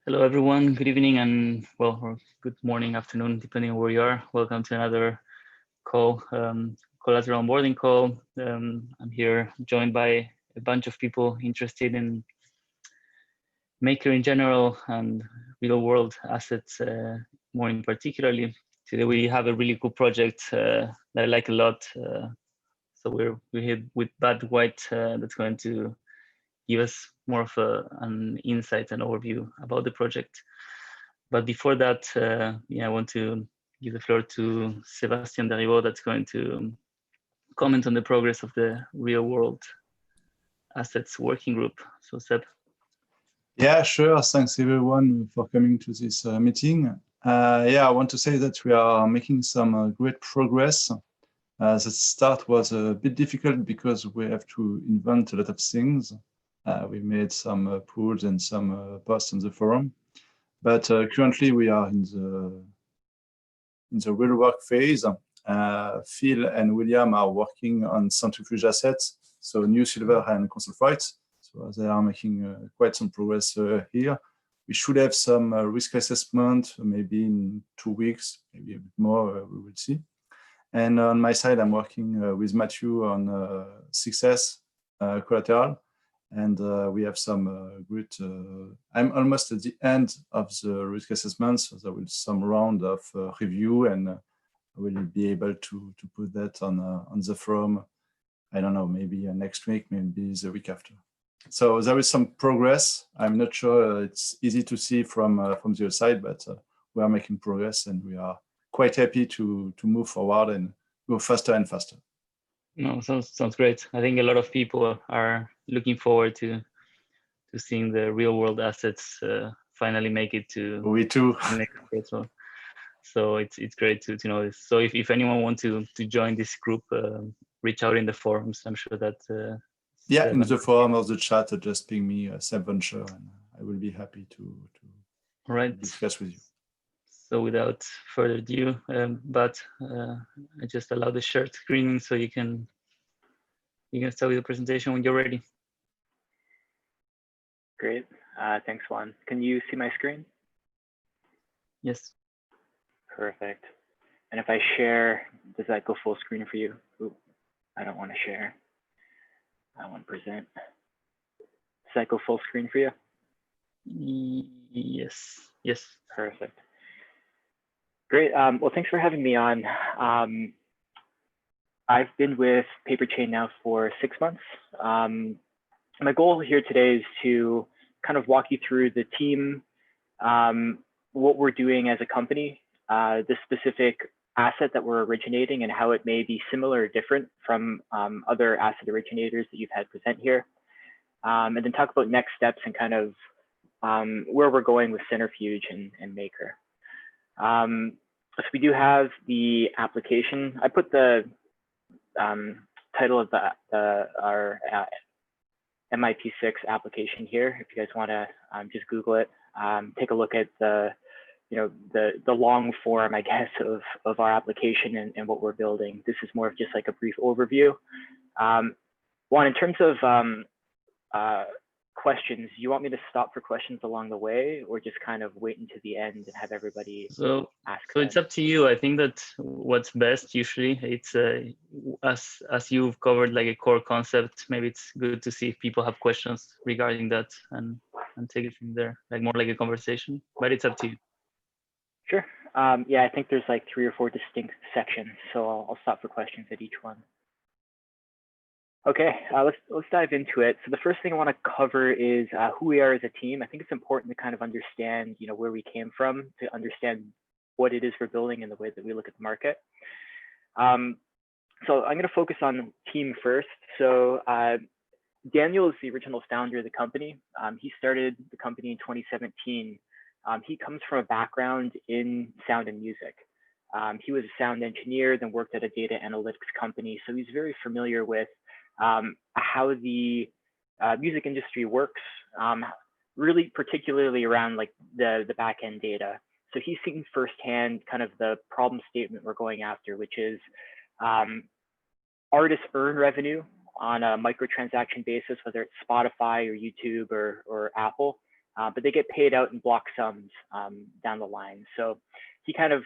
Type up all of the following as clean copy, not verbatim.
Hello, everyone. Good evening and well, or good morning, afternoon, depending on where you are. Welcome to another call, Collateral onboarding call. I'm here joined by a bunch of people interested in Maker in general and real world assets more in particularly. Today we have a really cool project that I like a lot. So we're here with Bad White that's going to give us more of an insight and overview about the project. But before that, I want to give the floor to Sebastian Derivaud that's going to comment on the progress of the real world assets working group. So Seb. Yeah, sure. Thanks everyone for coming to this meeting. I want to say that we are making some great progress. The start was a bit difficult because we have to invent a lot of things. We made some polls and some posts on the forum, but currently we are in the real work phase. Phil and William are working on centrifuge assets, so new silver and concentrate. So they are making quite some progress here. We should have some risk assessment maybe in 2 weeks, maybe a bit more, we will see. And on my side, I'm working with Matthew on success collateral. And we have some good, I'm almost at the end of the risk assessment, so there will be some round of review and I will be able to put that on the forum, I don't know, maybe next week, maybe the week after. So there is some progress. I'm not sure it's easy to see from the other side, but we are making progress and we are quite happy to move forward and go faster and faster. No, sounds great. I think a lot of people are looking forward to seeing the real world assets finally make it to. We too. So it's great to know this. So if anyone wants to join this group, reach out in the forums. I'm sure that. In the forum or the chat, just ping me @sebventures, and I will be happy to discuss with you. So without further ado, but I just allow the share screening so you can start with the presentation when you're ready. Great, thanks Juan. Can you see my screen? Yes. Perfect. And if I share, does that go full screen for you? Ooh, I don't want to share. I want to present. Does that go full screen for you? Yes. Yes. Perfect. Great. Well, thanks for having me on. I've been with Paperchain now for 6 months. My goal here today is to kind of walk you through the team, what we're doing as a company, the specific asset that we're originating and how it may be similar or different from other asset originators that you've had present here. And then talk about next steps and kind of where we're going with Centrifuge and Maker. So we do have the application. I put the title of our MIP6 application here. If you guys want to just Google it, take a look at the long form, I guess, of our application and what we're building. This is more of just like a brief overview. Juan, in terms of questions, you want me to stop for questions along the way or just kind of wait until the end and have everybody ask? So it's up to you. I think that what's best usually, it's as you've covered like a core concept, maybe it's good to see if people have questions regarding that and take it from there, like more like a conversation, but it's up to you. Sure. I think there's like 3 or 4 distinct sections, so I'll stop for questions at each one. Okay, let's dive into it. So the first thing I want to cover is who we are as a team. I think it's important to kind of understand, where we came from, to understand what it is we're building and the way that we look at the market. So I'm going to focus on team first. So Daniel is the original founder of the company. He started the company in 2017. He comes from a background in sound and music. He was a sound engineer, then worked at a data analytics company. So he's very familiar with how the music industry works, really particularly around like the back-end data. So he's seen firsthand kind of the problem statement we're going after, which is artists earn revenue on a microtransaction basis, whether it's Spotify or YouTube or Apple. but they get paid out in block sums down the line. So he kind of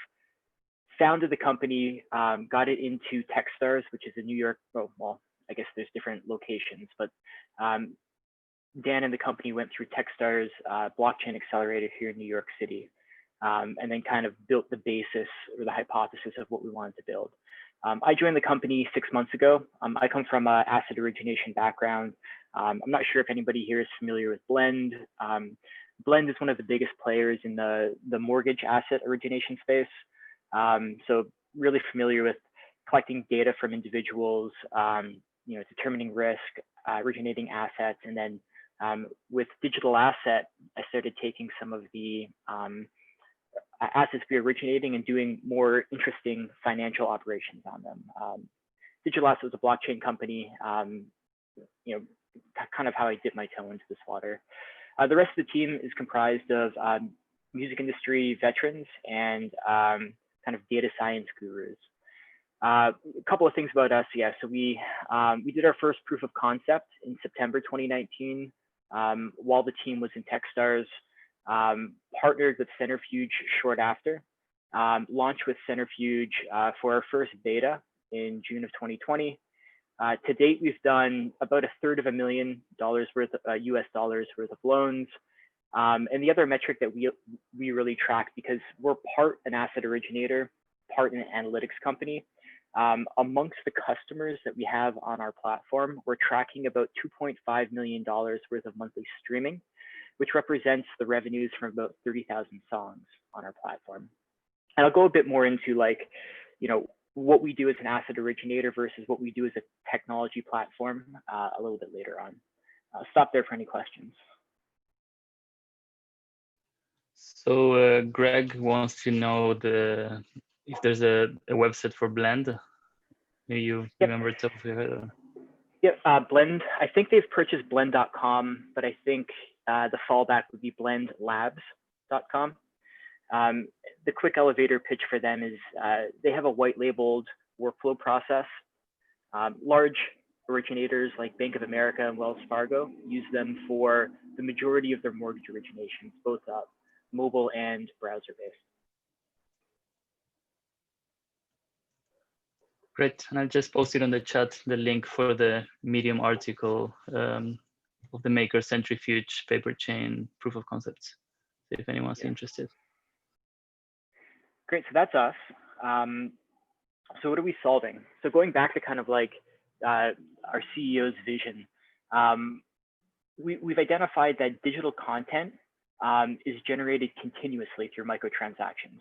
founded the company, got it into Techstars, which is a New York, well, I guess there's different locations, but Dan and the company went through Techstars blockchain accelerator here in New York City, and then kind of built the basis or the hypothesis of what we wanted to build. I joined the company 6 months ago. I come from an asset origination background. I'm not sure if anybody here is familiar with Blend. Blend is one of the biggest players in the mortgage asset origination space. So really familiar with collecting data from individuals, determining risk, originating assets, and then with digital asset, I started taking some of the assets we're originating and doing more interesting financial operations on them. Digital Asset was a blockchain company, kind of how I dip my toe into this water. The rest of the team is comprised of music industry veterans and kind of data science gurus. A couple of things about us, yeah. So we did our first proof of concept in September 2019 while the team was in Techstars. Partnered with Centrifuge short after, launched with Centrifuge for our first beta in June of 2020. To date, we've done about $250,000 worth of US dollars worth of loans. And the other metric that we really track, because we're part an asset originator, part an analytics company, amongst the customers that we have on our platform, we're tracking about $2.5 million worth of monthly streaming, which represents the revenues from about 30,000 songs on our platform. And I'll go a bit more into what we do as an asset originator versus what we do as a technology platform a little bit later on. I'll stop there for any questions. So Greg wants to know if there's a website for Blend. Do you remember it off your head? Yeah, Blend. I think they've purchased blend.com, but I think the fallback would be blendlabs.com. The quick elevator pitch for them is they have a white labeled workflow process. Large originators like Bank of America and Wells Fargo use them for the majority of their mortgage originations, both mobile and browser-based. Great, and I just posted on the chat the link for the Medium article of the Maker Centrifuge Paperchain proof of concepts, if anyone's interested. Great, so that's us. So what are we solving? So going back to kind of like our CEO's vision, we've identified that digital content is generated continuously through microtransactions,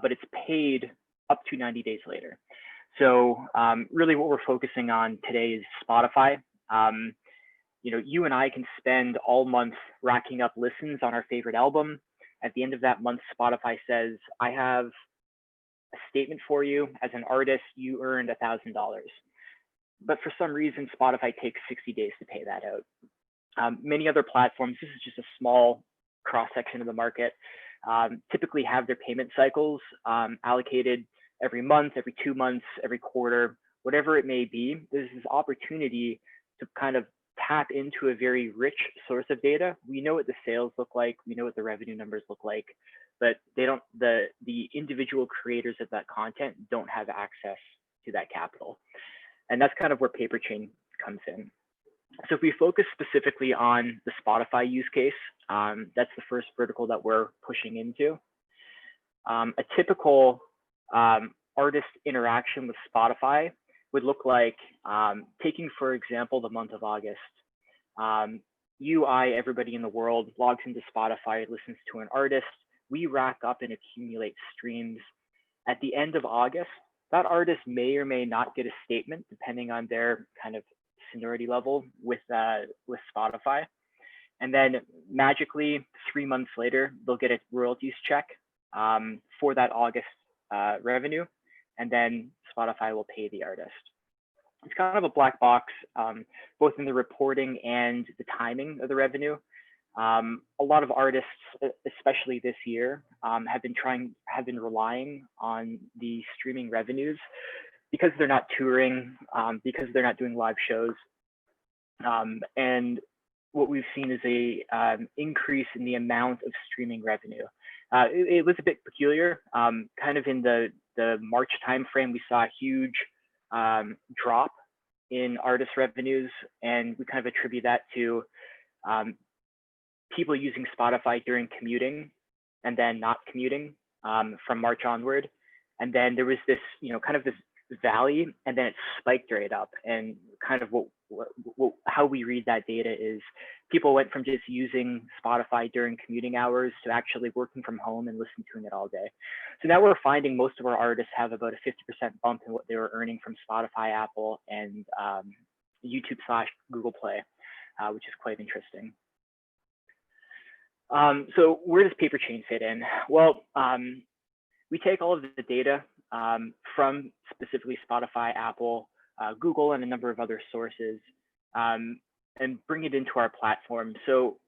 but it's paid up to 90 days later. So really what we're focusing on today is Spotify. You and I can spend all month racking up listens on our favorite album. At the end of that month, Spotify says, I have a statement for you. As an artist, you earned $1,000. But for some reason, Spotify takes 60 days to pay that out. Many other platforms, this is just a small cross-section of the market, typically have their payment cycles allocated every month, every 2 months, every quarter, whatever it may be. There's this opportunity to kind of tap into a very rich source of data. We know what the sales look like, we know what the revenue numbers look like, but they don't, the individual creators of that content don't have access to that capital. And that's kind of where Paperchain comes in. So if we focus specifically on the Spotify use case, that's the first vertical that we're pushing into. A typical artist interaction with Spotify would look like taking, for example, the month of August. Everybody in the world logs into Spotify, listens to an artist. We rack up and accumulate streams. At the end of August, that artist may or may not get a statement depending on their kind of seniority level with Spotify. And then magically 3 months later, they'll get a royalties check for that August revenue. And then Spotify will pay the artist. It's kind of a black box, both in the reporting and the timing of the revenue. A lot of artists, especially this year, have been relying on the streaming revenues because they're not touring, because they're not doing live shows. And what we've seen is a increase in the amount of streaming revenue. It was a bit peculiar. Kind of in the March timeframe, we saw a huge drop in artist revenues, and we kind of attribute that to people using Spotify during commuting and then not commuting from March onward. And then there was this, kind of this valley, and then it spiked right up. And kind of how we read that data is people went from just using Spotify during commuting hours to actually working from home and listening to it all day. So now we're finding most of our artists have about a 50% bump in what they were earning from Spotify, Apple, and YouTube/Google Play, which is quite interesting. So where does Paperchain fit in? Well, we take all of the data from specifically Spotify, Apple, Google, and a number of other sources, and bring it into our platform. So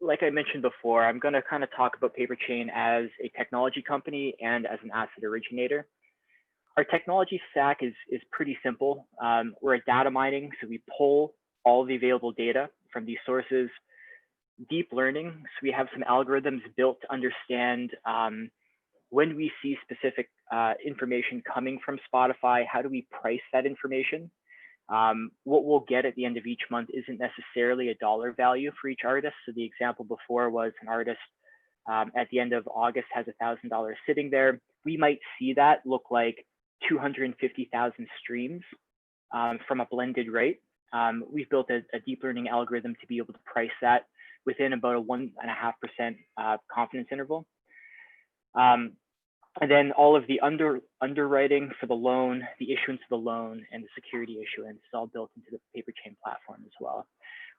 like I mentioned before, I'm going to kind of talk about Paperchain as a technology company and as an asset originator. Our technology stack is pretty simple. We're a data mining, so we pull all the available data from these sources. Deep learning, so we have some algorithms built to understand when we see specific information coming from Spotify, how do we price that information? What we'll get at the end of each month isn't necessarily a dollar value for each artist. So the example before was an artist at the end of August has $1,000 sitting there. We might see that look like 250,000 streams from a blended rate. We've built a deep learning algorithm to be able to price that within about a 1.5% confidence interval. And then all of the underwriting for the loan, the issuance of the loan, and the security issuance is all built into the Paperchain platform as well.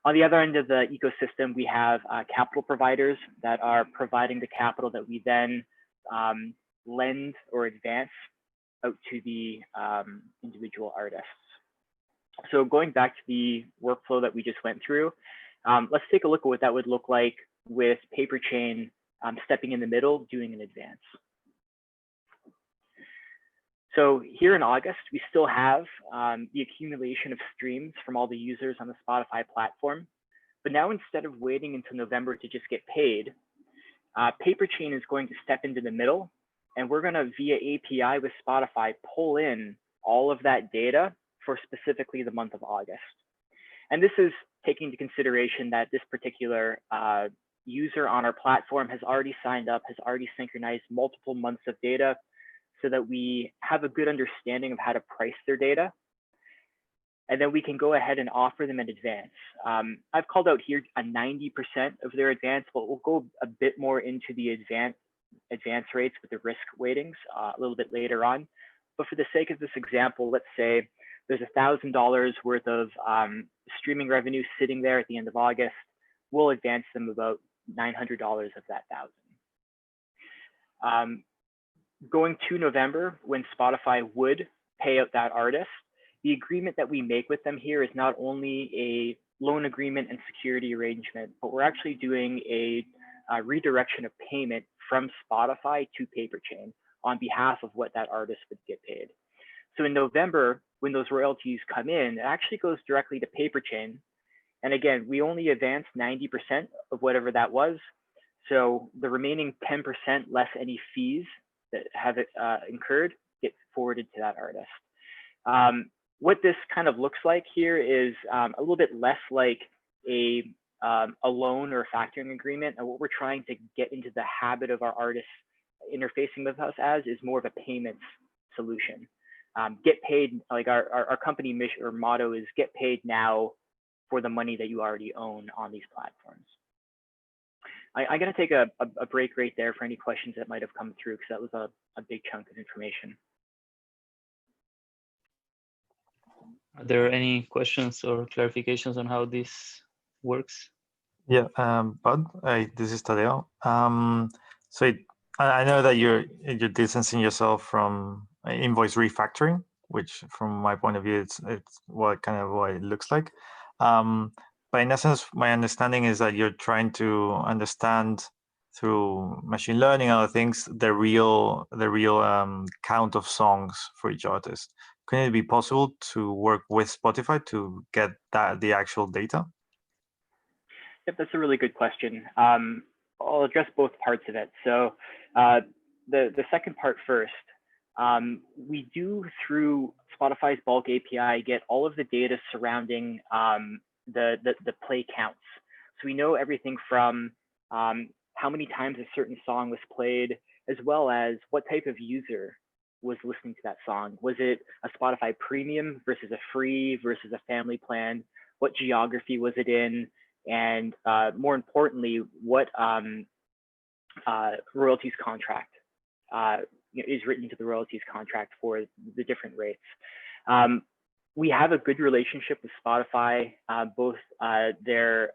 On the other end of the ecosystem, we have capital providers that are providing the capital that we then lend or advance out to the individual artists. So going back to the workflow that we just went through, let's take a look at what that would look like with Paperchain stepping in the middle, doing an advance. So here in August, we still have the accumulation of streams from all the users on the Spotify platform. But now instead of waiting until November to just get paid, Paperchain is going to step into the middle, and we're going to, via API with Spotify, pull in all of that data for specifically the month of August. And this is taking into consideration that this particular user on our platform has already signed up, has already synchronized multiple months of data, so that we have a good understanding of how to price their data. And then we can go ahead and offer them an advance. I've called out here a 90% of their advance, but we'll go a bit more into the advance rates with the risk weightings a little bit later on. But for the sake of this example, let's say there's $1,000 worth of streaming revenue sitting there at the end of August. We'll advance them about $900 of that $1,000. Going to November, when Spotify would pay out that artist, the agreement that we make with them here is not only a loan agreement and security arrangement, but we're actually doing a redirection of payment from Spotify to Paperchain on behalf of what that artist would get paid. So in November, when those royalties come in, it actually goes directly to Paperchain. And again, we only advance 90% of whatever that was. So the remaining 10% less any fees that have incurred get forwarded to that artist. What this kind of looks like here is a little bit less like a loan or a factoring agreement. And what we're trying to get into the habit of our artists interfacing with us as is more of a payments solution. Get paid, like our company mission or motto is get paid now for the money that you already own on these platforms. I'm going to take a break right there for any questions that might have come through, because that was a big chunk of information. Are there any questions or clarifications on how this works? Yeah, Bud, this is Tadeo. So I know that you're distancing yourself from invoice refactoring, which from my point of view, it's what it looks like. But in essence, my understanding is that you're trying to understand through machine learning and other things the real count of songs for each artist. Can it be possible to work with Spotify to get the actual data? Yep, that's a really good question. I'll address both parts of it. So the second part first. We do, through Spotify's bulk API, get all of the data surrounding the play counts. So we know everything from how many times a certain song was played, as well as what type of user was listening to that song. Was it a Spotify premium versus a free versus a family plan? What geography was it in? And more importantly, what royalties contract is written into the royalties contract for the different rates. We have a good relationship with Spotify, both their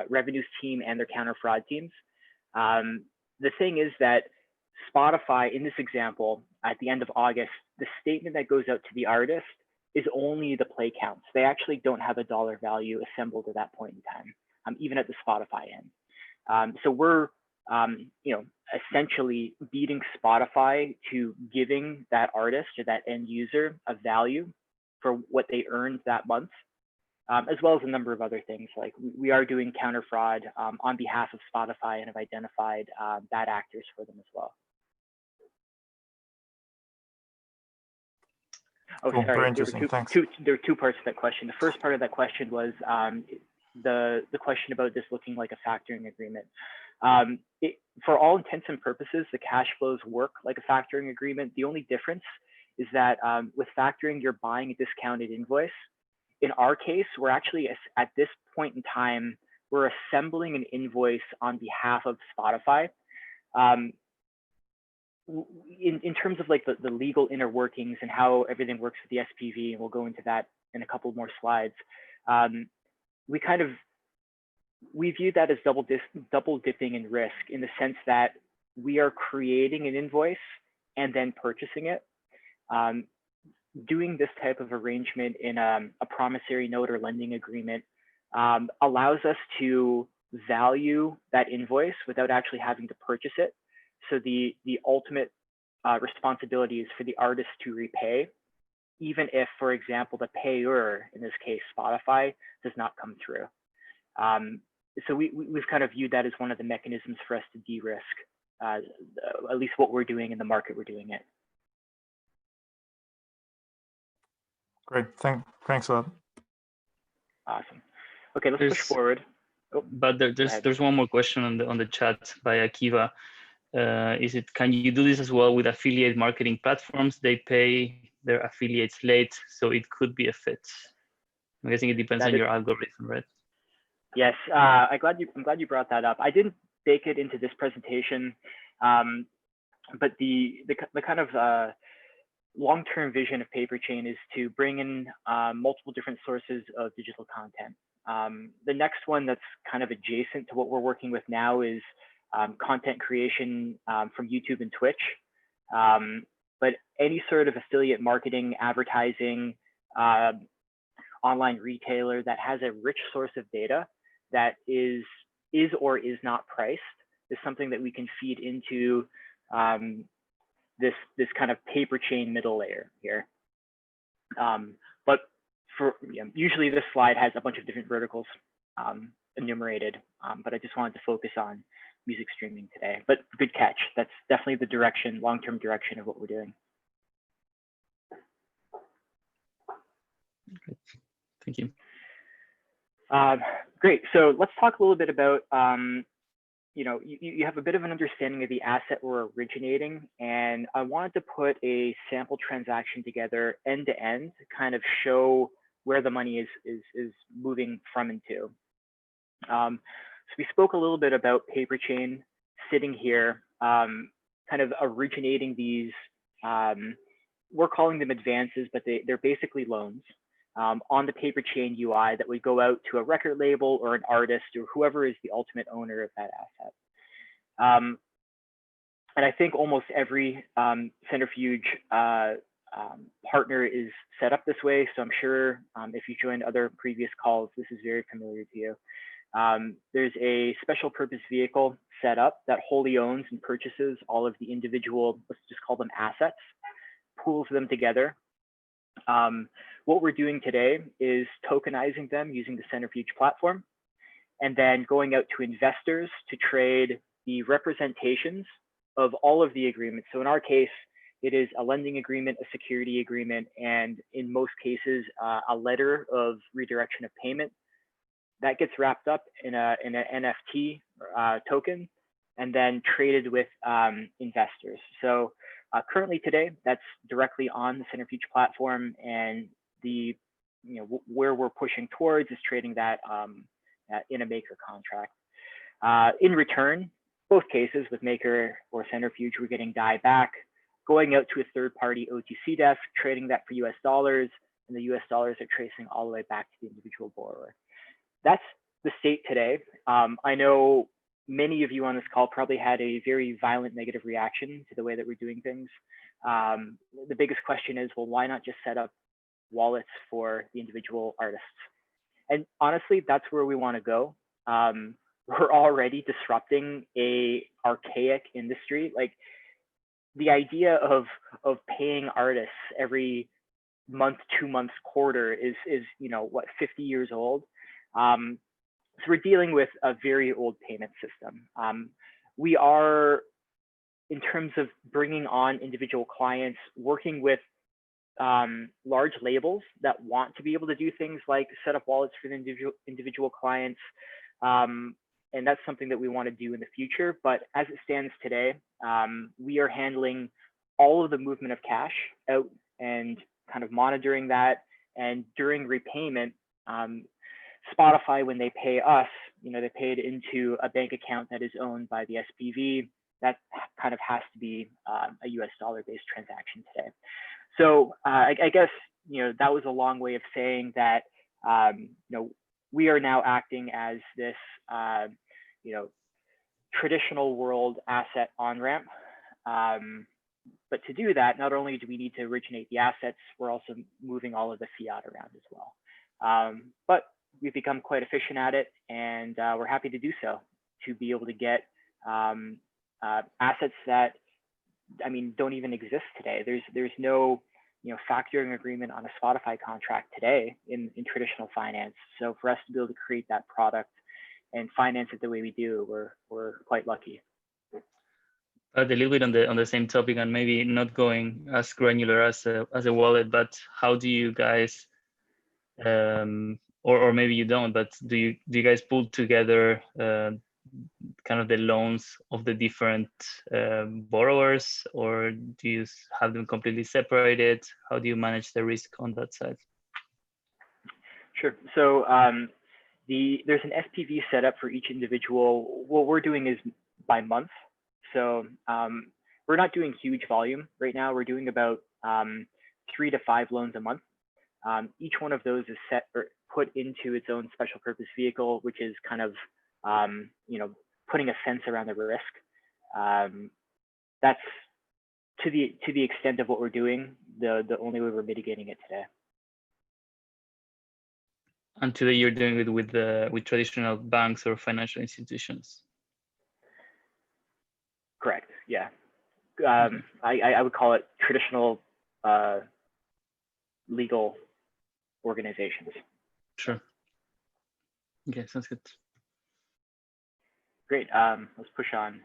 revenues team and their counter fraud teams. The thing is that Spotify, in this example, at the end of August, the statement that goes out to the artist is only the play counts. They actually don't have a dollar value assembled at that point in time, even at the Spotify end. So we're essentially beating Spotify to giving that artist or that end user a value for what they earned that month, as well as a number of other things. Like we are doing counter fraud on behalf of Spotify and have identified bad actors for them as well. Oh, cool. sorry. Very interesting. Thanks. There were two parts to that question. The first part of that question was the question about this looking like a factoring agreement. For all intents and purposes, the cash flows work like a factoring agreement. The only difference is that with factoring, you're buying a discounted invoice. In our case, we're actually, at this point in time, we're assembling an invoice on behalf of Spotify. In terms of like the legal inner workings and how everything works with the SPV, and we'll go into that in a couple more slides, we view that as double dipping in risk, in the sense that we are creating an invoice and then purchasing it. Doing this type of arrangement in a promissory note or lending agreement allows us to value that invoice without actually having to purchase it. So the ultimate responsibility is for the artist to repay, even if, for example, the payer, in this case, Spotify, does not come through. So we've kind of viewed that as one of the mechanisms for us to de-risk, at least what we're doing in the market we're doing it. Great. Thanks a lot. Awesome. Okay, let's push forward. Oh, but there's one more question on the chat by Akiva. Can you do this as well with affiliate marketing platforms? They pay their affiliates late, so it could be a fit. I'm guessing it depends on your algorithm, right? Yes, I'm glad you brought that up. I didn't bake it into this presentation, but the kind of long-term vision of Paperchain is to bring in multiple different sources of digital content. The next one that's kind of adjacent to what we're working with now is content creation from YouTube and Twitch. But any sort of affiliate marketing, advertising, online retailer that has a rich source of data that is or is not priced is something that we can feed into this kind of Paperchain middle layer here. But usually this slide has a bunch of different verticals enumerated, but I just wanted to focus on music streaming today. But good catch. That's definitely the direction, long-term direction of what we're doing. Thank you. Great. So let's talk a little bit about, you have a bit of an understanding of the asset we're originating, and I wanted to put a sample transaction together end to end to kind of show where the money is moving from and to. So we spoke a little bit about Paperchain sitting here, kind of originating these, we're calling them advances, but they're basically loans on the Paperchain UI that would go out to a record label or an artist or whoever is the ultimate owner of that asset. And I think almost every centrifuge partner is set up this way. So I'm sure if you joined other previous calls, this is very familiar to you. There's a special purpose vehicle set up that wholly owns and purchases all of the individual, let's just call them assets, pools them together. What we're doing today is tokenizing them using the Centrifuge platform. and then going out to investors to trade the representations of all of the agreements. So in our case, it is a lending agreement, a security agreement, and in most cases, a letter of redirection of payment. That gets wrapped up in an NFT token and then traded with investors. So currently today, that's directly on the Centrifuge platform, and the where we're pushing towards is trading that in a Maker contract. In return, both cases with Maker or Centrifuge, we're getting DAI back, going out to a third-party OTC desk, trading that for US dollars, and the US dollars are tracing all the way back to the individual borrower. That's the state today. I know many of you on this call probably had a very violent negative reaction to the way that we're doing things. The biggest question is, well, why not just set up wallets for the individual artists? And honestly, that's where we want to go. We're already disrupting a archaic industry. Like, the idea of paying artists every month, 2 months, quarter is what, 50 years old. So we're dealing with a very old payment system. We are, in terms of bringing on individual clients, working with large labels that want to be able to do things like set up wallets for the individual clients. And that's something that we want to do in the future. But as it stands today, we are handling all of the movement of cash out and kind of monitoring that. And during repayment, Spotify, when they pay us, they pay it into a bank account that is owned by the SPV. That kind of has to be a US dollar-based transaction today. So I guess, that was a long way of saying that, we are now acting as this, traditional world asset on-ramp. But to do that, not only do we need to originate the assets, we're also moving all of the fiat around as well. But we've become quite efficient at it, and we're happy to do so, to be able to get assets that, don't even exist today. There's no factoring agreement on a Spotify contract today in traditional finance. So for us to be able to create that product and finance it the way we do, we're quite lucky. A little bit on the same topic, and maybe not going as granular as a wallet, but how do you guys, or maybe you don't, but do you guys pull together kind of the loans of the different borrowers, or do you have them completely separated? How do you manage the risk on that side? Sure. So there's an SPV set up for each individual. What we're doing is by month. So we're not doing huge volume right now. We're doing about 3 to 5 loans a month. Each one of those is set or put into its own special purpose vehicle, which is kind of putting a fence around the risk. That's to the extent of what we're doing, the only way we're mitigating it today. And today you're doing it with traditional banks or financial institutions. Correct. Yeah. I would call it traditional legal organizations. Sure. Okay, sounds good. Great. Let's push on.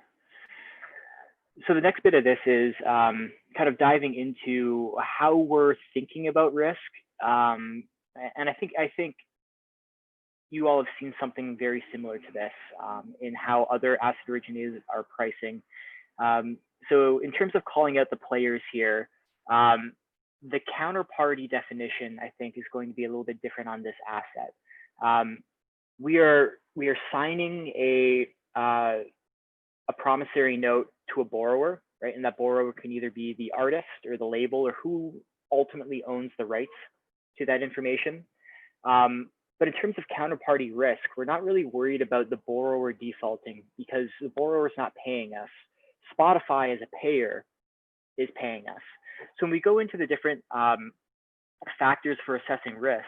So the next bit of this is kind of diving into how we're thinking about risk. And I think you all have seen something very similar to this in how other asset originators are pricing. So in terms of calling out the players here, the counterparty definition, I think, is going to be a little bit different on this asset. We are signing a promissory note to a borrower, right? And that borrower can either be the artist or the label or who ultimately owns the rights to that information. But in terms of counterparty risk, we're not really worried about the borrower defaulting because the borrower is not paying us. Spotify as a payer is paying us. So when we go into the different factors for assessing risk,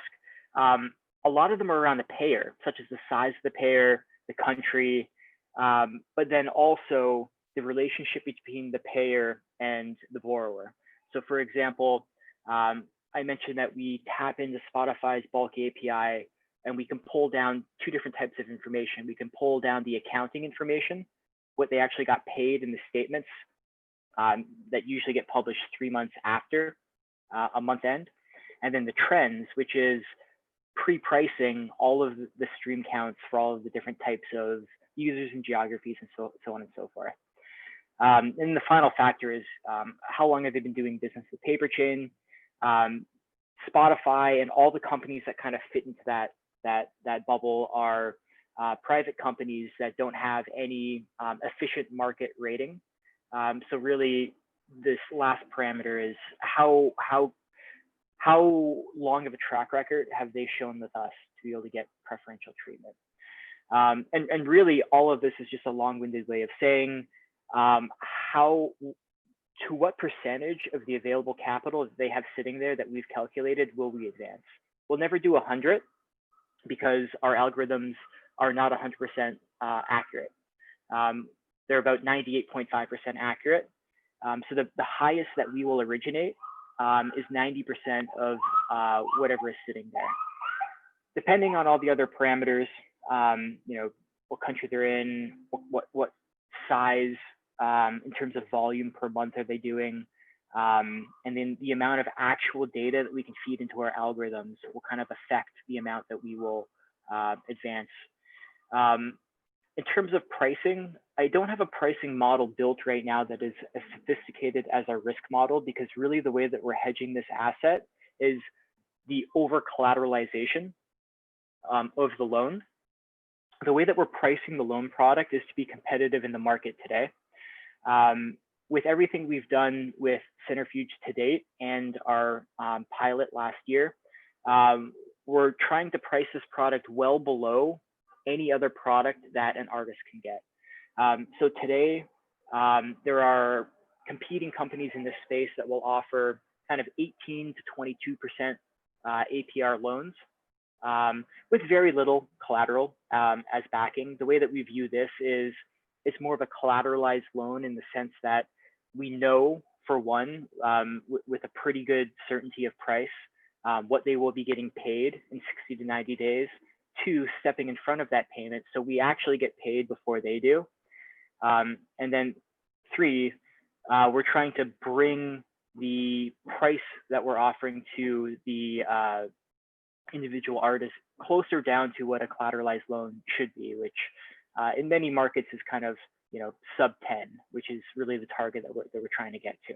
a lot of them are around the payer, such as the size of the payer, the country, but then also the relationship between the payer and the borrower. So for example, I mentioned that we tap into Spotify's bulk API and we can pull down two different types of information. We can pull down the accounting information, what they actually got paid in the statements that usually get published 3 months after a month end. And then the trends, which is pre-pricing all of the stream counts for all of the different types of users and geographies and so on and so forth. And the final factor is how long have they been doing business with Paperchain? Spotify and all the companies that kind of fit into that bubble are private companies that don't have any efficient market rating. So really, this last parameter is how long of a track record have they shown with us to be able to get preferential treatment? And really, all of this is just a long-winded way of saying to what percentage of the available capital that they have sitting there that we've calculated will we advance? We'll never do 100 because our algorithms are not 100% accurate. They're about 98.5% accurate. So the highest that we will originate is 90% of whatever is sitting there. Depending on all the other parameters, what country they're in, what size in terms of volume per month are they doing, and then the amount of actual data that we can feed into our algorithms will kind of affect the amount that we will advance. In terms of pricing, I don't have a pricing model built right now that is as sophisticated as our risk model, because really the way that we're hedging this asset is the over collateralization of the loan. The way that we're pricing the loan product is to be competitive in the market today. With everything we've done with Centrifuge to date and our pilot last year, we're trying to price this product well below any other product that an artist can get. So today, there are competing companies in this space that will offer kind of 18 to 22% APR loans with very little collateral as backing. The way that we view this is it's more of a collateralized loan in the sense that we know, for one, with a pretty good certainty of price, what they will be getting paid in 60 to 90 days. Two, stepping in front of that payment, so we actually get paid before they do. And then three, we're trying to bring the price that we're offering to the individual artist closer down to what a collateralized loan should be, which in many markets is kind of sub 10, which is really the target that we're trying to get to.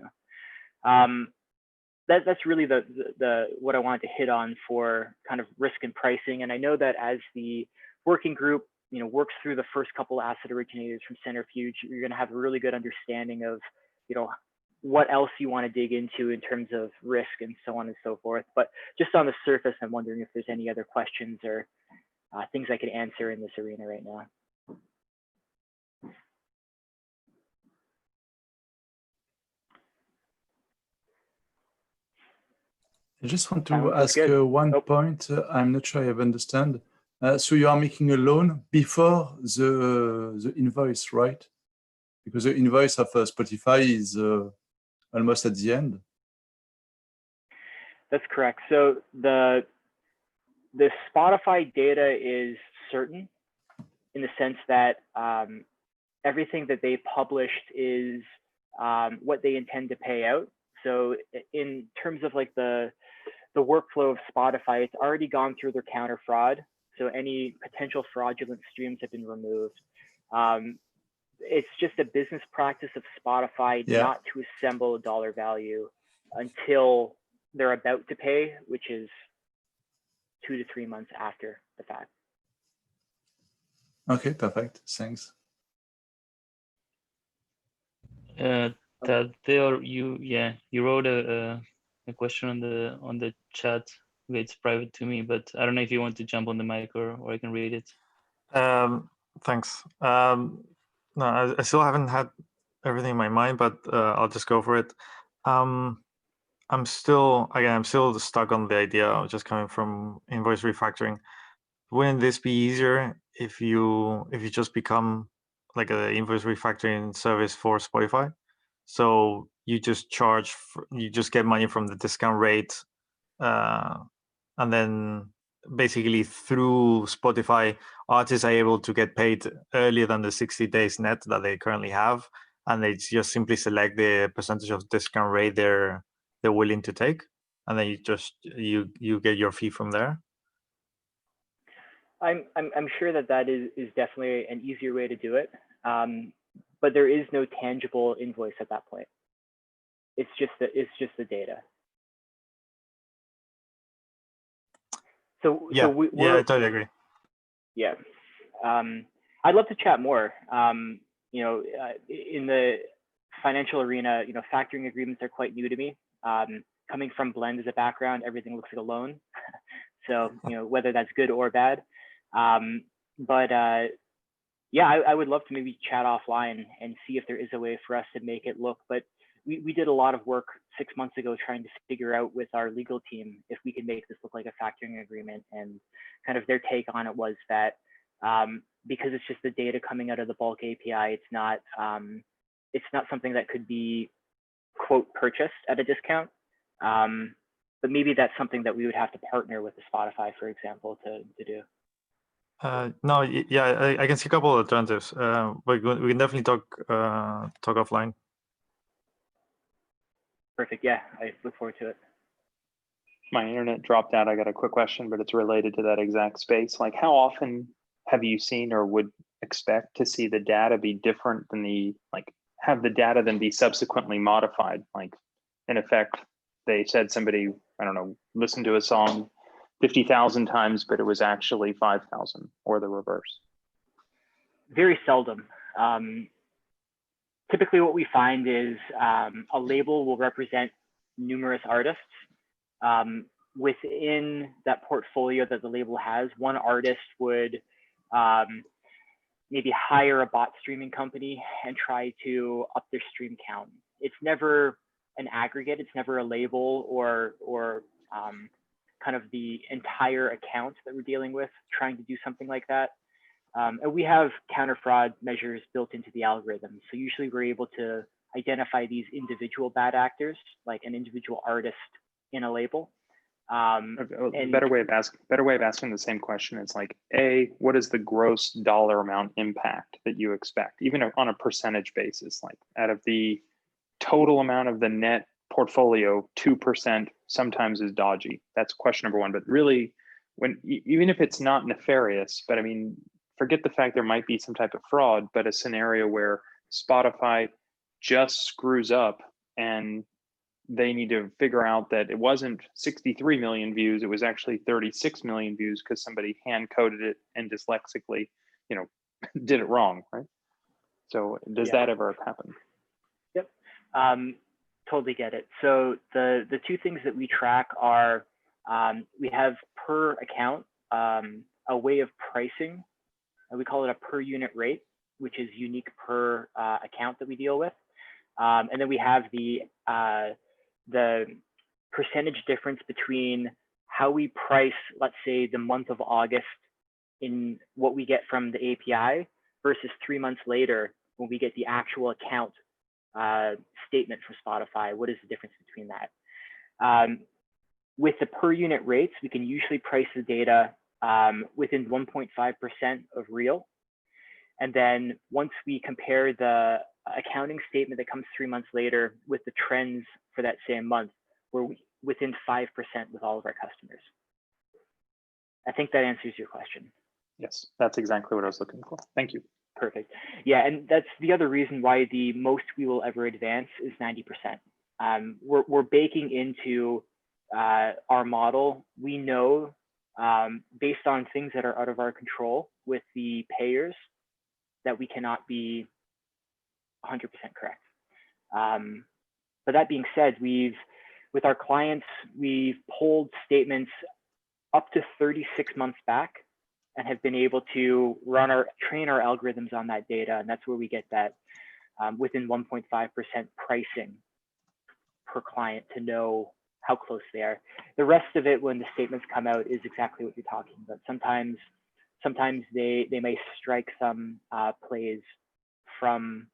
That's really the what I wanted to hit on for kind of risk and pricing. And I know that as the working group works through the first couple asset originators from Centrifuge, you're going to have a really good understanding of what else you want to dig into in terms of risk and so on and so forth. But just on the surface, I'm wondering if there's any other questions or things I could answer in this arena right now. I just want to ask one point. I'm not sure I have understand. So you are making a loan before the invoice, right? Because the invoice of Spotify is almost at the end. That's correct. So the Spotify data is certain in the sense that everything that they published is what they intend to pay out. So in terms of like the workflow of Spotify, it's already gone through their counter fraud. So any potential fraudulent streams have been removed. It's just a business practice of Spotify not to assemble a dollar value until they're about to pay, which is 2 to 3 months after the fact. Okay, perfect. Thanks. Tadeo, you wrote a question on the chat. It's private to me, but I don't know if you want to jump on the mic or I can read it. Thanks. No, I still haven't had everything in my mind, but I'll just go for it. I'm still stuck on the idea of just coming from invoice refactoring. Wouldn't this be easier if you just become like an invoice refactoring service for Spotify? So you just you just get money from the discount rate, and then basically through Spotify, artists are able to get paid earlier than the 60 days net that they currently have, and they just simply select the percentage of discount rate they're willing to take, and then you get your fee from there. I'm sure that is definitely an easier way to do it, but there is no tangible invoice at that point. It's just the data. So yeah, I totally agree. Yeah, I'd love to chat more. You know, in the financial arena, you know, factoring agreements are quite new to me. Coming from Blend as a background, everything looks like a loan. So, you know, whether that's good or bad. Yeah, I would love to maybe chat offline and see if there is a way for us to make it look. But we did a lot of work 6 months ago trying to figure out with our legal team if we could make this look like a factoring agreement. And kind of their take on it was that because it's just the data coming out of the bulk API, it's not something that could be, quote, purchased at a discount. But maybe that's something that we would have to partner with the Spotify, for example, to do. No, yeah, I can see a couple of alternatives, but we can definitely talk offline. Perfect. Yeah, I look forward to it. My internet dropped out. I got a quick question, but it's related to that exact space. Like, how often have you seen or would expect to see the data be different than have the data then be subsequently modified? Like, in effect, they said somebody, I don't know, listened to a song 50,000 times, but it was actually 5,000, or the reverse. Very seldom. Typically what we find is a label will represent numerous artists. Within that portfolio that the label has, one artist would maybe hire a bot streaming company and try to up their stream count. It's never an aggregate, it's never a label or kind of the entire account that we're dealing with trying to do something like that. And we have counter fraud measures built into the algorithm. So usually we're able to identify these individual bad actors, like an individual artist in a label. Better way of asking the same question is like, A, what is the gross dollar amount impact that you expect, even on a percentage basis? Like, out of the total amount of the net portfolio, 2% sometimes is dodgy. That's question number one. But really, even if it's not nefarious, but I mean, forget the fact there might be some type of fraud, but a scenario where Spotify just screws up and they need to figure out that it wasn't 63 million views, it was actually 36 million views because somebody hand coded it and dyslexically, you know, did it wrong, right? So does that ever happen? Yep, totally get it. So the two things that we track are we have per account a way of pricing, and we call it a per unit rate, which is unique per account that we deal with. And then we have the percentage difference between how we price, let's say, the month of August in what we get from the API versus 3 months later when we get the actual account statement from Spotify. What is the difference between that? With the per unit rates, we can usually price the data within 1.5% of real. And then once we compare the accounting statement that comes 3 months later with the trends for that same month, we're within 5% with all of our customers. I think that answers your question. Yes, that's exactly what I was looking for. Thank you. Perfect. Yeah, and that's the other reason why the most we will ever advance is 90%. We're baking into our model. We know based on things that are out of our control with the payers that we cannot be 100% correct. But that being said, with our clients, we've pulled statements up to 36 months back and have been able to train our algorithms on that data. And that's where we get that within 1.5% pricing per client to know how close they are. The rest of it, when the statements come out, is exactly what you're talking about. Sometimes they may strike some plays from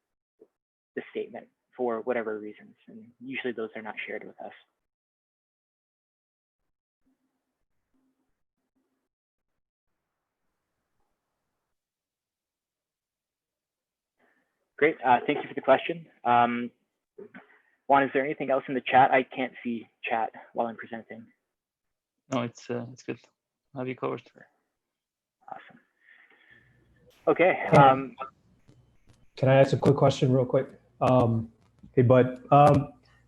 the statement for whatever reasons, and usually those are not shared with us. Great. Thank you for the question. Juan, is there anything else in the chat? I can't see chat while I'm presenting. No, it's good. Have you covered? Awesome. Okay. Can I ask a quick question real quick? Hey, Bud.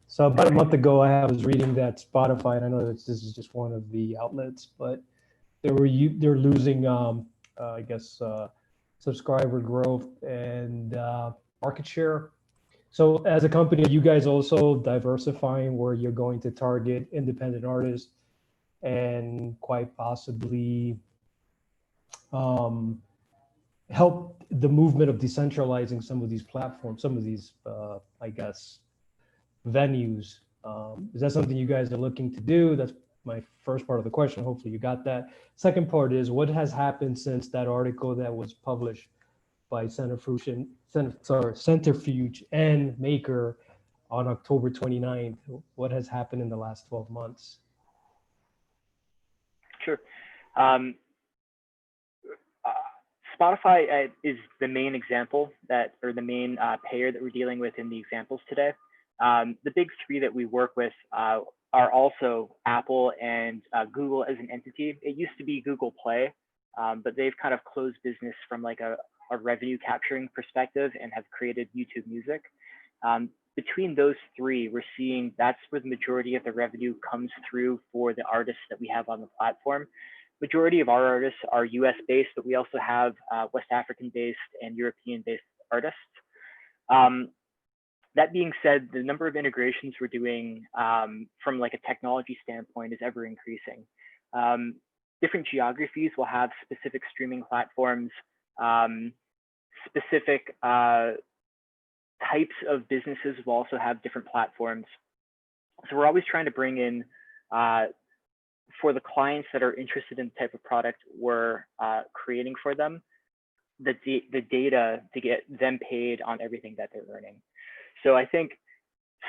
So about a month ago, I was reading that Spotify, and I know that this is just one of the outlets, but they're losing, I guess, subscriber growth and market share. So as a company, are you guys also diversifying where you're going to target independent artists and quite possibly help the movement of decentralizing some of these platforms, some of these, I guess, venues? Is that something you guys are looking to do? That's my first part of the question. Hopefully you got that. Second part is, what has happened since that article that was published by Centrifuge and Maker on October 29th? What has happened in the last 12 months? Sure. Spotify is the main example or the main payer that we're dealing with in the examples today. The big three that we work with are also Apple and Google as an entity. It used to be Google Play, but they've kind of closed business from like a revenue capturing perspective and have created YouTube Music. Between those three, we're seeing that's where the majority of the revenue comes through for the artists that we have on the platform. Majority of our artists are US based, but we also have West African based and European based artists. That being said, the number of integrations we're doing from like a technology standpoint is ever increasing. Different geographies will have specific streaming platforms, specific types of businesses will also have different platforms. So we're always trying to bring in, for the clients that are interested in the type of product we're creating for them, the data to get them paid on everything that they're earning. So I think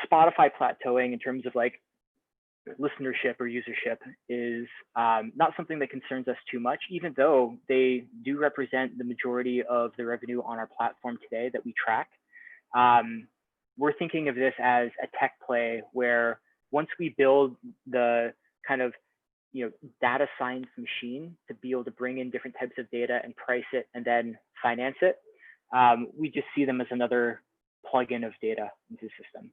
Spotify plateauing in terms of like listenership or usership is not something that concerns us too much, even though they do represent the majority of the revenue on our platform today that we track. We're thinking of this as a tech play where once we build the kind of data science machine to be able to bring in different types of data and price it and then finance it, we just see them as another plugin of data into the system.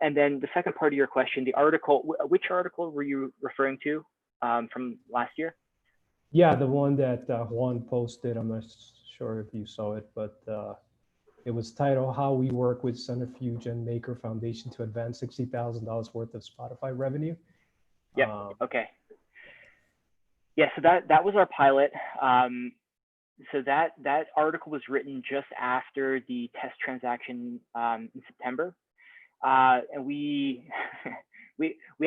And then the second part of your question, the article, which article were you referring to from last year? Yeah, the one that Juan posted. I'm not sure if you saw it, but it was titled "How We Work with Centrifuge and Maker Foundation to Advance $60,000 worth of Spotify Revenue." Yeah. Okay. Yeah. So that was our pilot. So that article was written just after the test transaction in September, and we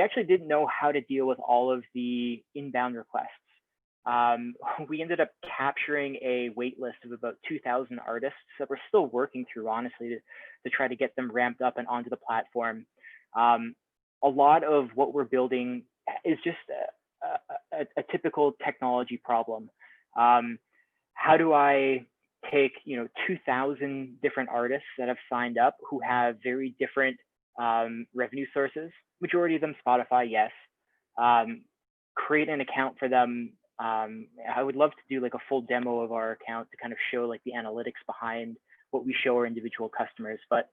actually didn't know how to deal with all of the inbound requests. We ended up capturing a wait list of about 2,000 artists that we're still working through, honestly, to try to get them ramped up and onto the platform. A lot of what we're building is just a typical technology problem. How do I take 2,000 different artists that have signed up who have very different revenue sources, majority of them Spotify, yes, create an account for them. I would love to do like a full demo of our account to kind of show like the analytics behind what we show our individual customers. But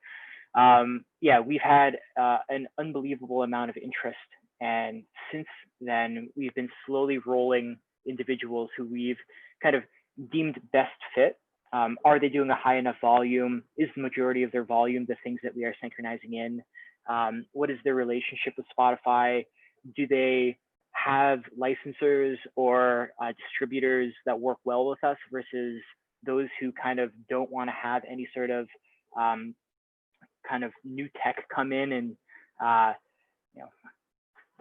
yeah, we've had an unbelievable amount of interest. And since then, we've been slowly rolling individuals who we've kind of deemed best fit. Are they doing a high enough volume? Is the majority of their volume the things that we are synchronizing in? What is their relationship with Spotify? Do they have licensors or distributors that work well with us versus those who kind of don't want to have any sort of kind of new tech come in and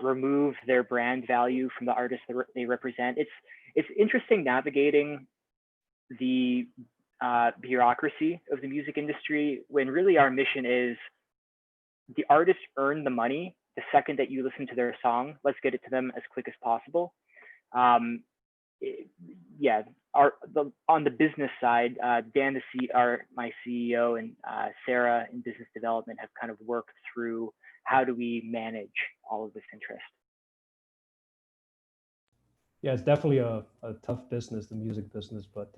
remove their brand value from the artists that they represent? It's interesting navigating the bureaucracy of the music industry when really our mission is the artists earn the money the second that you listen to their song. Let's get it to them as quick as possible. yeah, on the business side, Dan, my CEO, and Sarah in business development have kind of worked through how do we manage all of this interest. Yeah, it's definitely a tough business, the music business, but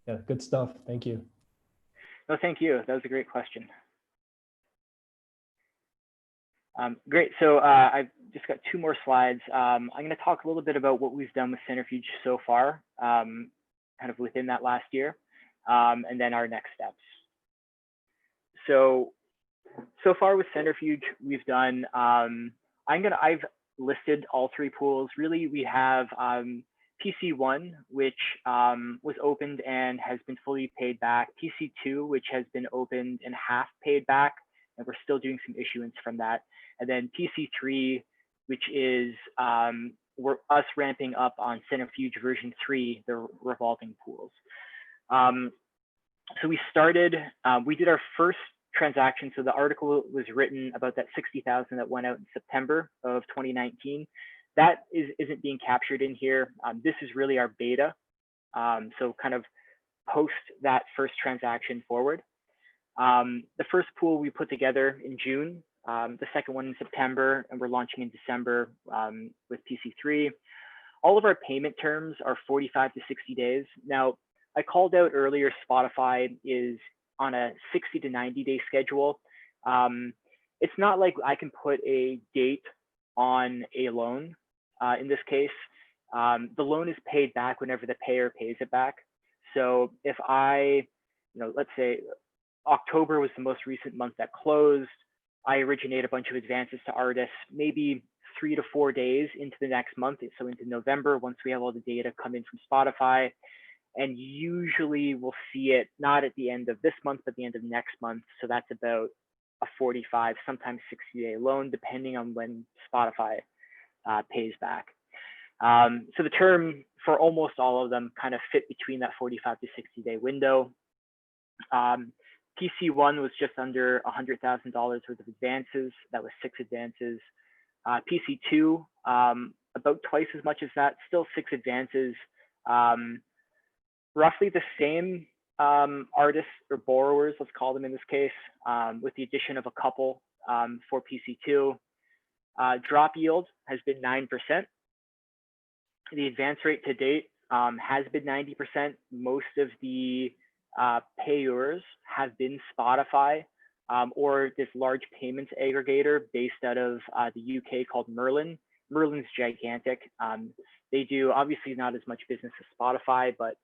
yeah, good stuff. Thank you. No, thank you. That was a great question. Great. So I've just got 2 more slides. I'm going to talk a little bit about what we've done with Centrifuge so far, kind of within that last year, and then our next steps. So far with Centrifuge, we've done, I've listed all 3 pools. Really, we have PC1, which was opened and has been fully paid back. PC2, which has been opened and half paid back, and we're still doing some issuance from that. And then PC3, which is we're us ramping up on Centrifuge version 3, the revolving pools. So we started, we did our first transaction. So the article was written about that 60,000 that went out in September of 2019. That isn't being captured in here. This is really our beta. So kind of post that first transaction forward. The first pool we put together in June, the second one in September, and we're launching in December with PC3. All of our payment terms are 45 to 60 days. Now, I called out earlier, Spotify is on a 60 to 90 day schedule. It's not like I can put a date on a loan. In this case, the loan is paid back whenever the payer pays it back. So if let's say October was the most recent month that closed, I originate a bunch of advances to artists, maybe 3 to 4 days into the next month. So into November, once we have all the data come in from Spotify, and usually we'll see it not at the end of this month, but the end of next month. So that's about a 45, sometimes 60-day loan, depending on when Spotify pays back. So the term for almost all of them kind of fit between that 45 to 60-day window. PC1 was just under $100,000 worth of advances. That was 6 advances. PC2, about twice as much as that, still 6 advances. Roughly the same artists or borrowers, let's call them in this case, with the addition of a couple for PC2. Drop yield has been 9%. The advance rate to date has been 90%. Most of the payers have been Spotify or this large payments aggregator based out of the UK called Merlin. Merlin's gigantic. They do obviously not as much business as Spotify, but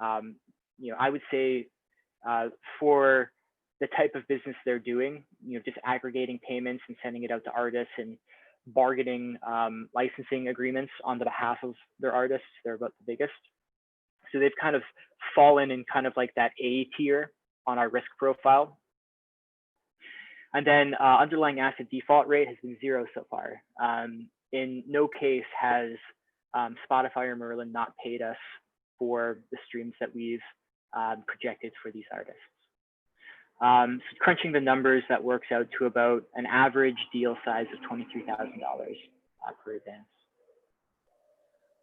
I would say for the type of business they're doing, just aggregating payments and sending it out to artists and bargaining licensing agreements on the behalf of their artists, they're about the biggest. So they've kind of fallen in kind of like that A tier on our risk profile. And then underlying asset default rate has been 0 so far. In no case has Spotify or Merlin not paid us for the streams that we've projected for these artists. So crunching the numbers, that works out to about an average deal size of $23,000 per advance.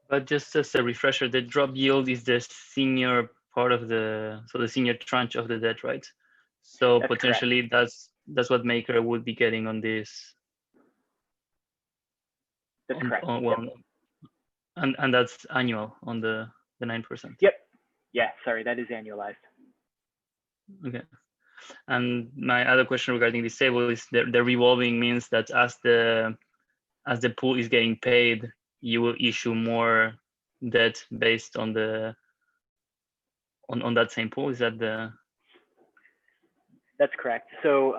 But just as a refresher, the drop yield is the senior part of the senior tranche of the debt, right? So that's potentially correct. That's what Maker would be getting on this. That's correct. Well, yep. And that's annual on the 9%. Yep. Yeah, sorry, that is annualized. Okay. And my other question regarding this table is the revolving means that as the pool is getting paid, you will issue more debt based on the on that same pool. Is that the? That's correct. So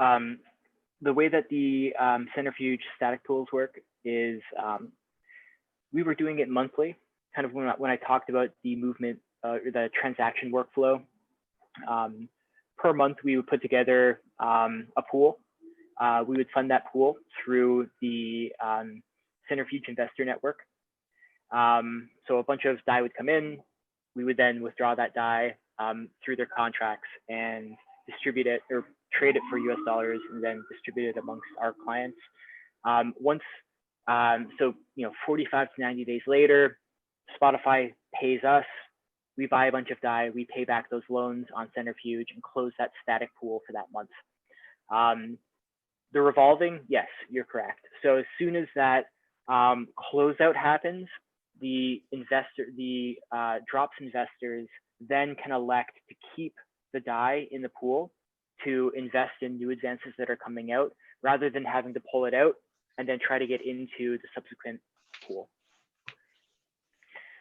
the way that the Centrifuge static pools work is we were doing it monthly. Kind of when I talked about the movement, the transaction workflow. Per month, we would put together a pool. We would fund that pool through the Centrifuge Investor Network. So a bunch of DAI would come in. We would then withdraw that DAI through their contracts and distribute it or trade it for US dollars and then distribute it amongst our clients. 45 to 90 days later, Spotify pays us, we buy a bunch of DAI, we pay back those loans on Centrifuge and close that static pool for that month. The revolving, yes, you're correct. So as soon as that closeout happens, the drops investors then can elect to keep the DAI in the pool to invest in new advances that are coming out, rather than having to pull it out and then try to get into the subsequent pool.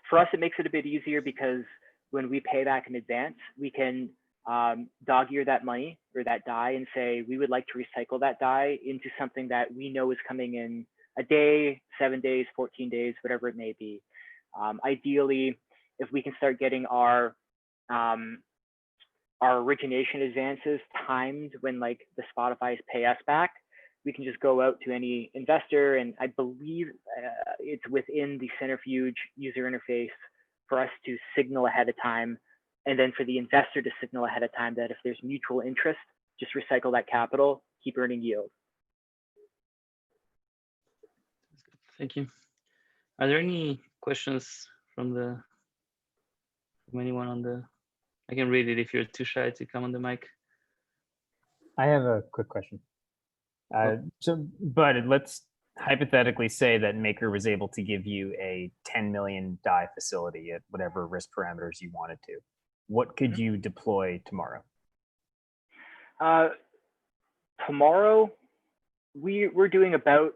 For us, it makes it a bit easier because when we pay back in advance, we can dog ear that money or that DAI and say, we would like to recycle that DAI into something that we know is coming in a day, 7 days, 14 days, whatever it may be. Ideally, if we can start getting our origination advances timed when like the Spotify's pay us back, we can just go out to any investor, and I believe it's within the Centrifuge user interface for us to signal ahead of time, and then for the investor to signal ahead of time that if there's mutual interest, just recycle that capital, keep earning yield. Thank you. Are there any questions from anyone on the? I can read it if you're too shy to come on the mic. I have a quick question. But let's hypothetically say that Maker was able to give you a 10 million DAI facility at whatever risk parameters you wanted to. What could you deploy tomorrow? Tomorrow, we're doing about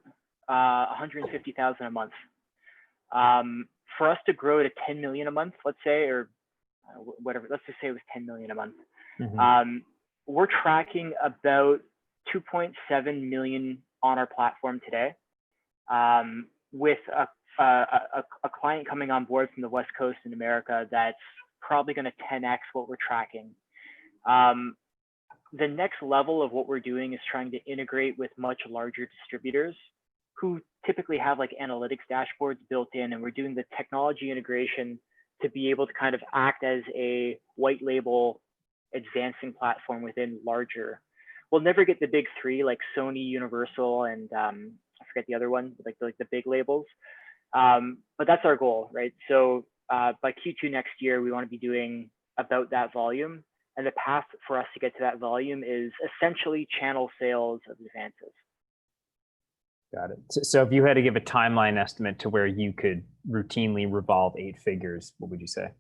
150,000 a month. For us to grow to 10 million a month, let's say, or whatever, let's just say it was 10 million a month. We're tracking about 2.7 million on our platform today, with a client coming on board from the West Coast in America that's probably going to 10x what we're tracking. The next level of what we're doing is trying to integrate with much larger distributors who typically have like analytics dashboards built in, and we're doing the technology integration to be able to kind of act as a white label advancing platform within larger. We'll never get the big three like Sony, Universal, and I forget the other one, like the big labels. But that's our goal, right? So by Q2 next year, we want to be doing about that volume. And the path for us to get to that volume is essentially channel sales of advances. Got it. So if you had to give a timeline estimate to where you could routinely revolve 8 figures, what would you say?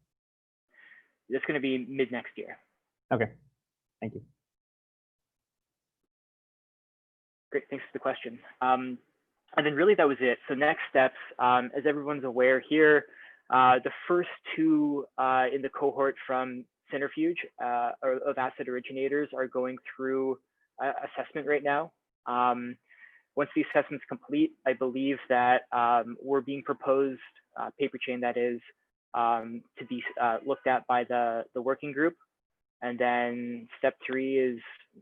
It's going to be mid next year. Okay, thank you. Great, thanks for the question. And then really that was it. So next steps, as everyone's aware here, the first 2 in the cohort from Centrifuge of asset originators are going through assessment right now. Once the assessment's complete, I believe that we're being proposed, Paperchain that is, to be looked at by the working group. And then step 3 is,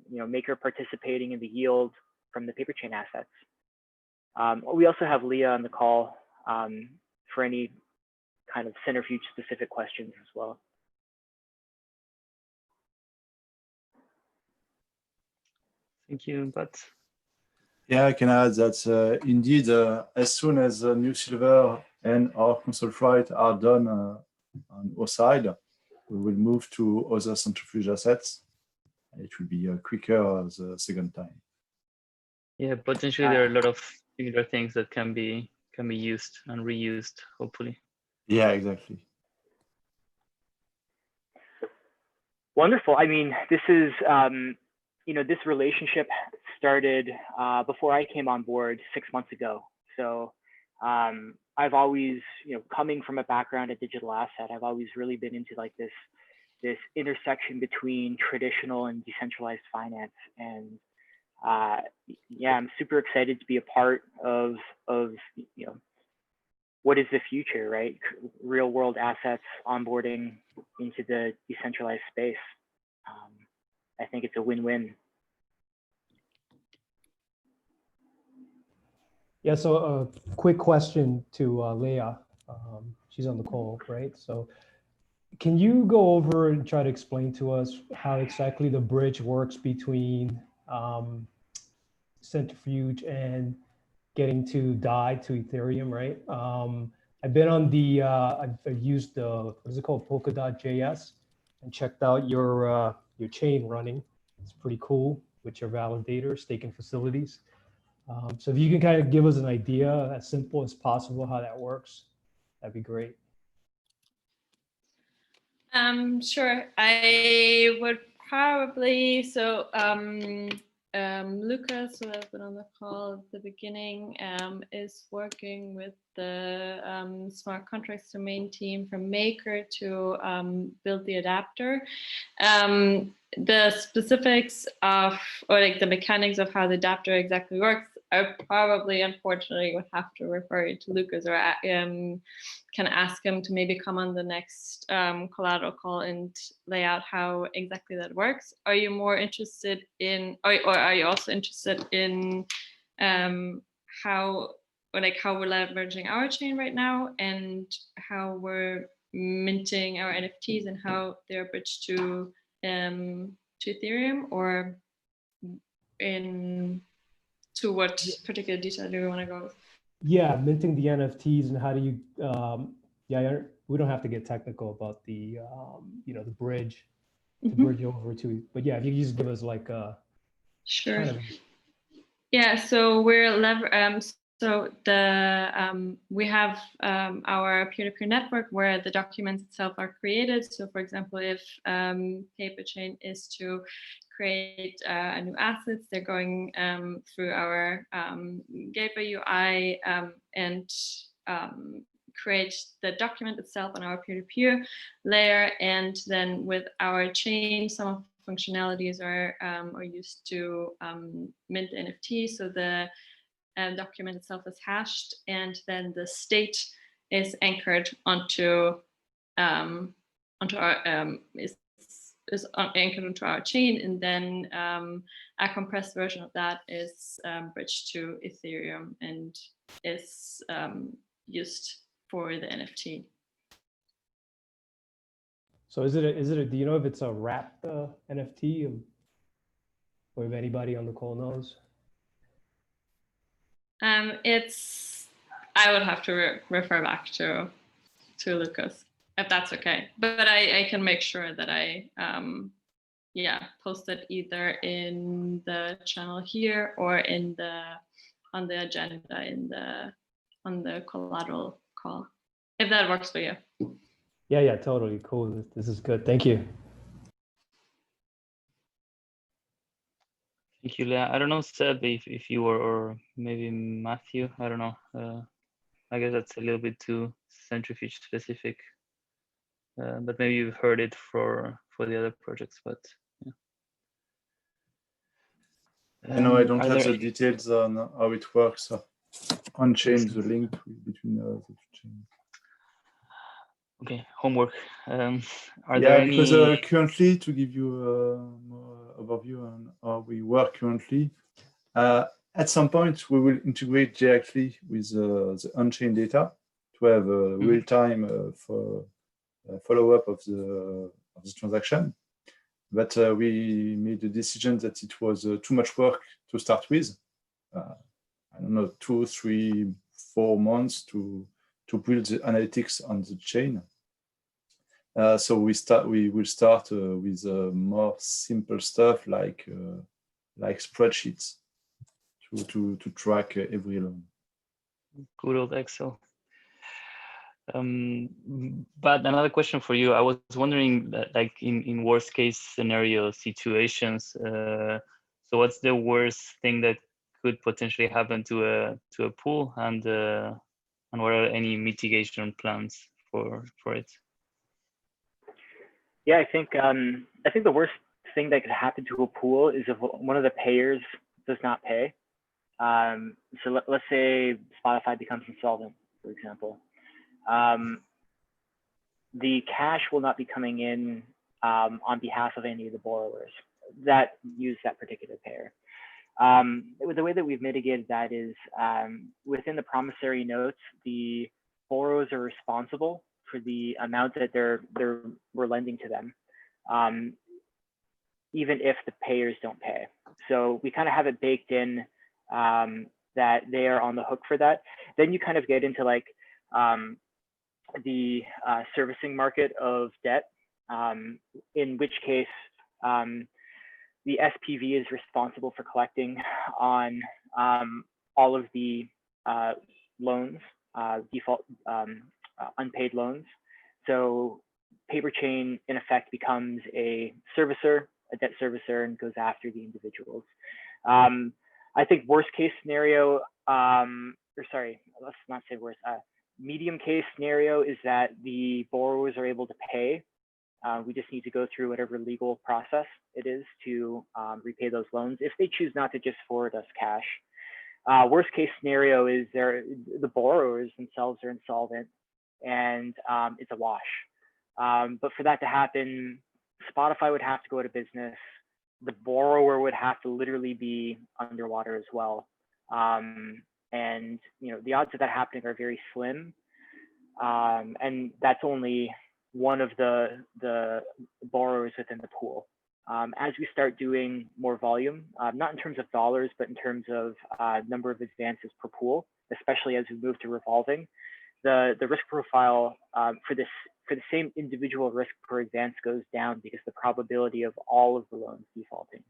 Maker participating in the yield from the Paperchain assets. We also have Leah on the call for any kind of Centrifuge specific questions as well. Thank you, but yeah, I can add that indeed, as soon as New Silver and our console flight are done on our side, we will move to other Centrifuge assets. It will be quicker the second time. Yeah, potentially there are a lot of similar things that can be used and reused, hopefully. Yeah, exactly. Wonderful. I mean, this is, this relationship started before I came on board 6 months ago. So I've always, coming from a background at digital asset, I've always really been into like this intersection between traditional and decentralized finance. And yeah, I'm super excited to be a part of what is the future, right? Real world assets onboarding into the decentralized space. I think it's a win-win. Yeah, so a quick question to Leah. She's on the call, right? So can you go over and try to explain to us how exactly the bridge works between Centrifuge and getting to DAI to Ethereum, right? I've been on the, I've used the, what is it called, Polkadot.js, and checked out your chain running. It's pretty cool with your validator, staking facilities. So if you can kind of give us an idea, as simple as possible, how that works, that'd be great. Sure. I would probably, so Lucas, who has been on the call at the beginning, is working with the smart contracts domain team from Maker to build the adapter. The specifics of, or like the mechanics of how the adapter exactly works, I probably, unfortunately, would have to refer you to Lucas, or can ask him to maybe come on the next collateral call and lay out how exactly that works. Are you more interested in, or are you also interested in how, or like how we're leveraging our chain right now and how we're minting our NFTs and how they're bridged to Ethereum, or to what particular detail do we want to go with? Yeah, minting the NFTs, and how do you, yeah, we don't have to get technical about the, you know, the bridge, to bridge over to, but yeah, if you just give us like a, sure. Kind of, yeah, so we're so the we have our peer-to-peer network where the documents itself are created. So for example, if Paperchain is to create a new assets, they're going through our gateway UI and create the document itself on our peer-to-peer layer. And then with our chain, some of the functionalities are used to mint NFT. So the document itself is hashed, and then the state is anchored onto our is anchored onto our chain, and then a compressed version of that is bridged to Ethereum and is used for the NFT. so is it a, do you know if it's a wrapped NFT, or if anybody on the call knows? It's, I would have to refer back to Lucas, if that's okay. But I can make sure that I post it either in the channel here or in the on the agenda on the collateral call, if that works for you. Yeah, totally cool. This is good. Thank you. Thank you, Leah. I don't know, Seb, if you were, or maybe Matthew, I don't know. I guess that's a little bit too centrifuge specific, but maybe you've heard it for the other projects, but yeah. I know I don't have the details on how it works. On-chain, the link between the two chains. Okay, homework. Are there Yeah, any... because currently, to give you more overview on how we work currently, at some point we will integrate directly with the on-chain data to have a real-time follow-up of the transaction. But we made the decision that it was too much work to start with. I don't know, 2, 3, 4 months to build the analytics on the chain. So we will start with more simple stuff like spreadsheets to track every loan. Good old Excel. But another question for you. I was wondering that, like, in worst case scenario situations, so what's the worst thing that could potentially happen to a pool, and what are any mitigation plans for it? Yeah, I think the worst thing that could happen to a pool is if one of the payers does not pay. So let's say Spotify becomes insolvent, for example. The cash will not be coming in on behalf of any of the borrowers that use that particular payer. The way that we've mitigated that is within the promissory notes, the borrowers are responsible for the amount that we're lending to them, even if the payers don't pay. So we kind of have it baked in that they are on the hook for that. Then you kind of get into like the servicing market of debt, in which case the SPV is responsible for collecting on all of the loans, default unpaid loans. So Paperchain in effect becomes a servicer, a debt servicer, and goes after the individuals. I think worst case scenario, or sorry, let's not say worst, medium case scenario is that the borrowers are able to pay. We just need to go through whatever legal process it is to repay those loans if they choose not to just forward us cash. Worst case scenario is the borrowers themselves are insolvent and it's a wash. But for that to happen, Spotify would have to go out of business. The borrower would have to literally be underwater as well. And the odds of that happening are very slim. And that's only one of the borrowers within the pool. As we start doing more volume, not in terms of dollars, but in terms of number of advances per pool, especially as we move to revolving, the risk profile for the same individual risk per advance goes down because the probability of all of the loans defaulting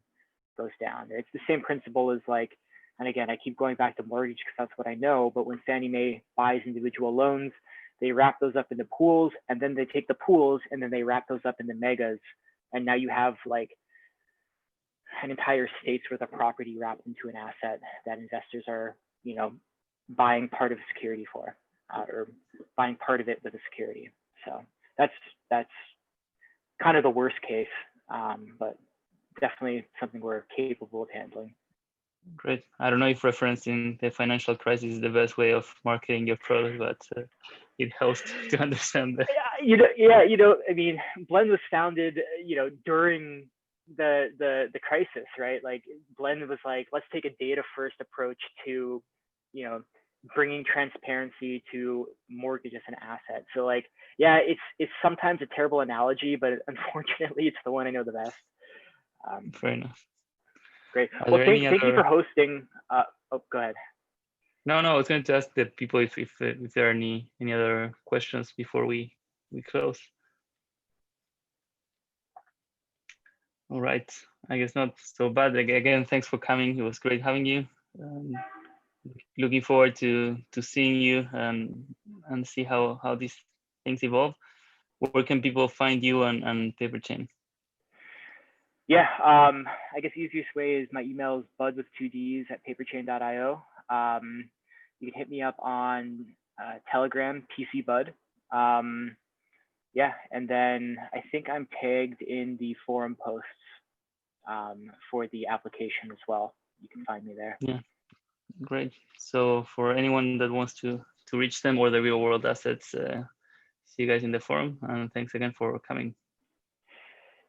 goes down. It's the same principle as like, and again, I keep going back to mortgage because that's what I know, but when Fannie Mae buys individual loans, they wrap those up into pools, and then they take the pools and then they wrap those up into megas. And now you have like an entire state's worth of property wrapped into an asset that investors are, buying part of a security for, or buying part of it with a security. So that's kind of the worst case, but definitely something we're capable of handling. Great. I don't know if referencing the financial crisis is the best way of marketing your product, but it helps to understand that. I mean, Blend was founded, during the crisis, right? Like Blend was like, let's take a data first approach to, bringing transparency to mortgage as an asset. So like, yeah, it's sometimes a terrible analogy, but unfortunately, it's the one I know the best. Fair enough. Great. Well, thank you for hosting. Oh, go ahead. No, I was going to ask the people if there are any other questions before we close. All right, I guess not so bad. Again, thanks for coming. It was great having you. Looking forward to seeing you and see how these things evolve. Where can people find you on Paperchain? Yeah, I guess the easiest way is my email is bud with 2 Ds at paperchain.io. You can hit me up on Telegram, PCBud. Yeah, and then I think I'm tagged in the forum posts for the application as well. You can find me there. Yeah, great. So for anyone that wants to reach them or the real world assets, see you guys in the forum. And thanks again for coming.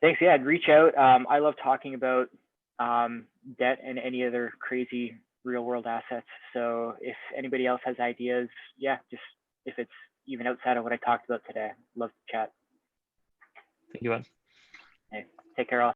Thanks. Yeah, I'd reach out. I love talking about debt and any other crazy real world assets. So if anybody else has ideas, yeah, just if it's even outside of what I talked about today, love to chat. Thank you, Ed. Hey, take care all.